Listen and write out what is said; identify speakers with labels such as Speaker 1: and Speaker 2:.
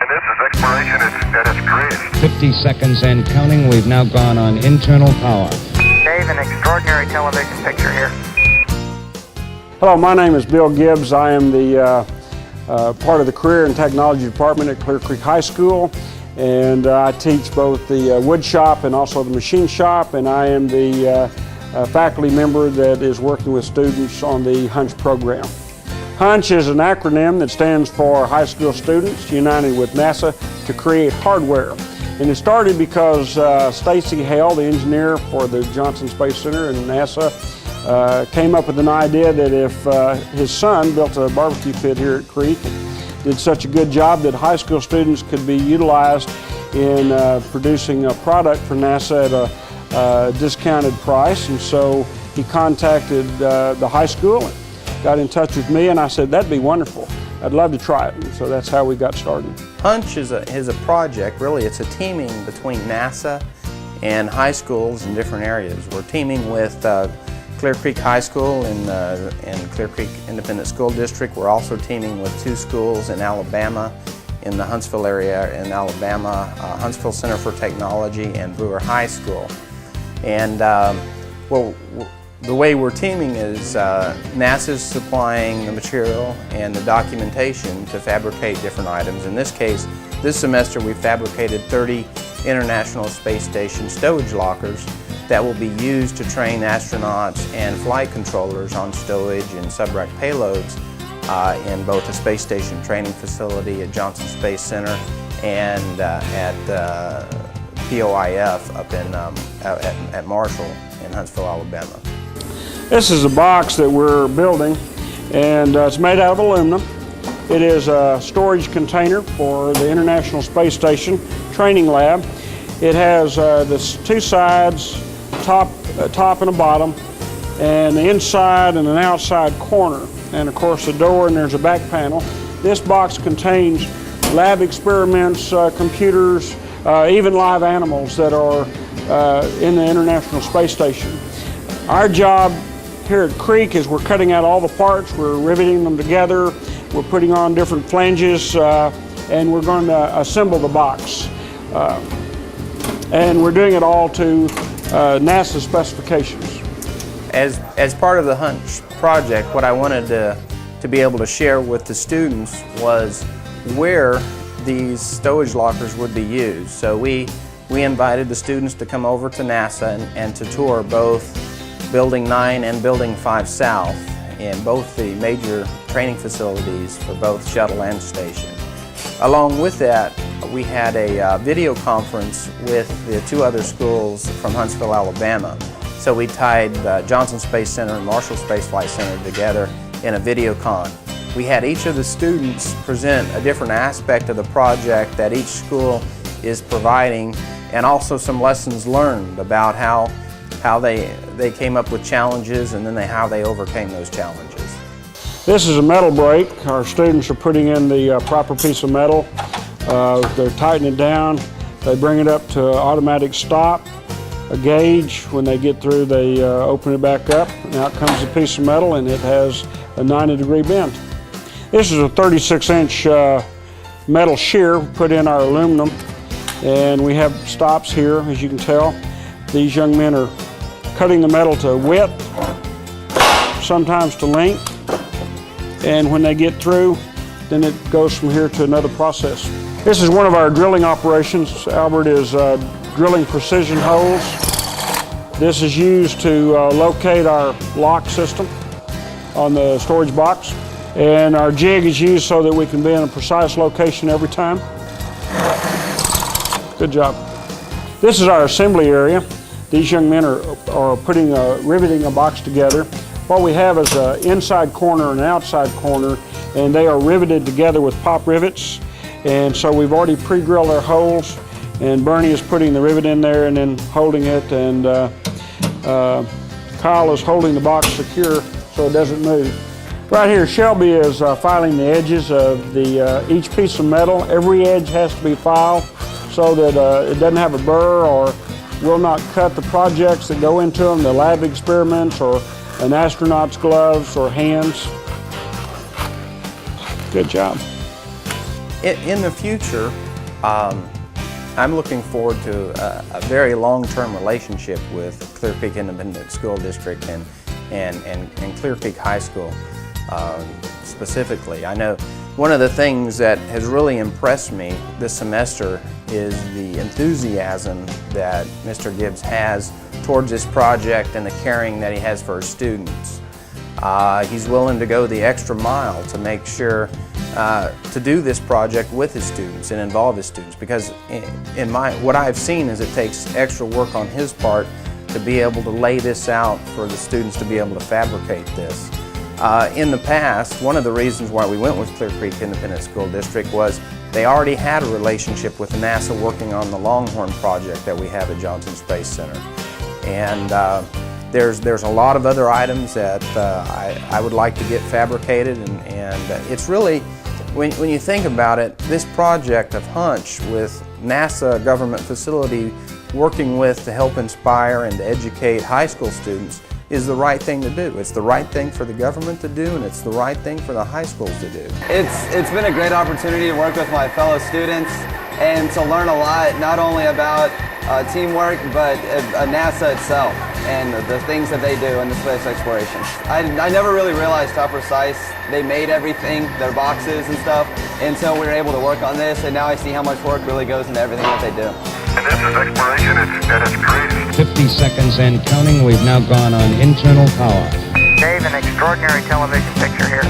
Speaker 1: this is exploration at its greatest.
Speaker 2: 50 seconds and counting. We've now gone on internal power.
Speaker 3: Dave, an extraordinary television picture here.
Speaker 4: Hello, my name is Bill Gibbs. I am the part of the Career and Technology Department at Clear Creek High School, and I teach both the wood shop and also the machine shop, and I am the faculty member that is working with students on the HUNCH program. HUNCH is an acronym that stands for High School Students United with NASA to Create Hardware. And it started because Stacy Hale, the engineer for the Johnson Space Center and NASA, came up with an idea that if his son built a barbecue pit here at Creek, did such a good job that high school students could be utilized in producing a product for NASA at a discounted price. And so he contacted the high school and got in touch with me, and I said, that'd be wonderful. I'd love to try it. And so that's how we got started.
Speaker 5: HUNCH is a project, really. It's a teaming between NASA and high schools in different areas. We're teaming with Clear Creek High School in Clear Creek Independent School District. We're also teaming with two schools in Alabama, in the Huntsville area in Alabama, Huntsville Center for Technology and Brewer High School. And well, the way we're teaming is NASA's supplying the material and the documentation to fabricate different items. In this case, this semester we fabricated 30 International Space Station stowage lockers that will be used to train astronauts and flight controllers on stowage and subrack payloads in both the Space Station training facility at Johnson Space Center and at POIF up in, at Marshall in Huntsville, Alabama.
Speaker 4: This is a box that we're building, and it's made out of aluminum. It is a storage container for the International Space Station training lab. It has the two sides, top and a bottom, and the inside and an outside corner, and of course the door, and there's a back panel. This box contains lab experiments, computers, even live animals that are in the International Space Station. Our job here at Creek is we're cutting out all the parts, we're riveting them together, we're putting on different flanges, and we're going to assemble the box. And we're doing it all to NASA specifications.
Speaker 5: As part of the HUNCH project, what I wanted to be able to share with the students was where these stowage lockers would be used. So we invited the students to come over to NASA and to tour both Building 9 and Building 5 South in both the major training facilities for both shuttle and station. Along with that, we had a video conference with the two other schools from Huntsville, Alabama. So we tied Johnson Space Center and Marshall Space Flight Center together in a video con. We had each of the students present a different aspect of the project that each school is providing, and also some lessons learned about how they came up with challenges and then how they overcame those challenges.
Speaker 4: This is a metal brake. Our students are putting in the proper piece of metal. They're tightening it down. They bring it up to automatic stop, a gauge. When they get through, they open it back up, and out comes a piece of metal, and it has a 90-degree bend. This is a 36-inch metal shear put in our aluminum, and we have stops here, as you can tell. These young men are cutting the metal to width, sometimes to length, and when they get through, then it goes from here to another process. This is one of our drilling operations. Albert is drilling precision holes. This is used to locate our lock system on the storage box, and our jig is used so that we can be in a precise location every time. Good job. This is our assembly area. These young men are putting riveting a box together. What we have is an inside corner and an outside corner, and they are riveted together with pop rivets. And so we've already pre-drilled our holes, and Bernie is putting the rivet in there and then holding it, and Kyle is holding the box secure so it doesn't move. Right here, Shelby is filing the edges of each piece of metal. Every edge has to be filed so that it doesn't have a burr or will not cut the projects that go into them, the lab experiments or an astronaut's gloves or hands. Good job.
Speaker 5: in the future, I'm looking forward to a very long-term relationship with Clear Creek Independent School District and Clear Creek High School specifically. I know one of the things that has really impressed me this semester is the enthusiasm that Mr. Gibbs has towards this project and the caring that he has for his students. He's willing to go the extra mile to make sure to do this project with his students and involve his students, because what I've seen is it takes extra work on his part to be able to lay this out for the students to be able to fabricate this. In the past, one of the reasons why we went with Clear Creek Independent School District was they already had a relationship with NASA working on the Longhorn project that we have at Johnson Space Center. And there's a lot of other items that I would like to get fabricated, and it's really, when you think about it, this project of Hunch with NASA government facility working with to help inspire and to educate high school students is the right thing to do. It's the right thing for the government to do, and it's the right thing for the high schools to do.
Speaker 6: It's been a great opportunity to work with my fellow students and to learn a lot, not only about teamwork, but NASA itself and the things that they do in the space exploration. I never really realized how precise they made everything, their boxes and stuff, until we were able to work on this, and now I see how much work really goes into everything that they do.
Speaker 1: And this is exploration at its greatest.
Speaker 2: 50 seconds and counting. We've now gone on internal power.
Speaker 3: Dave, an extraordinary television picture here.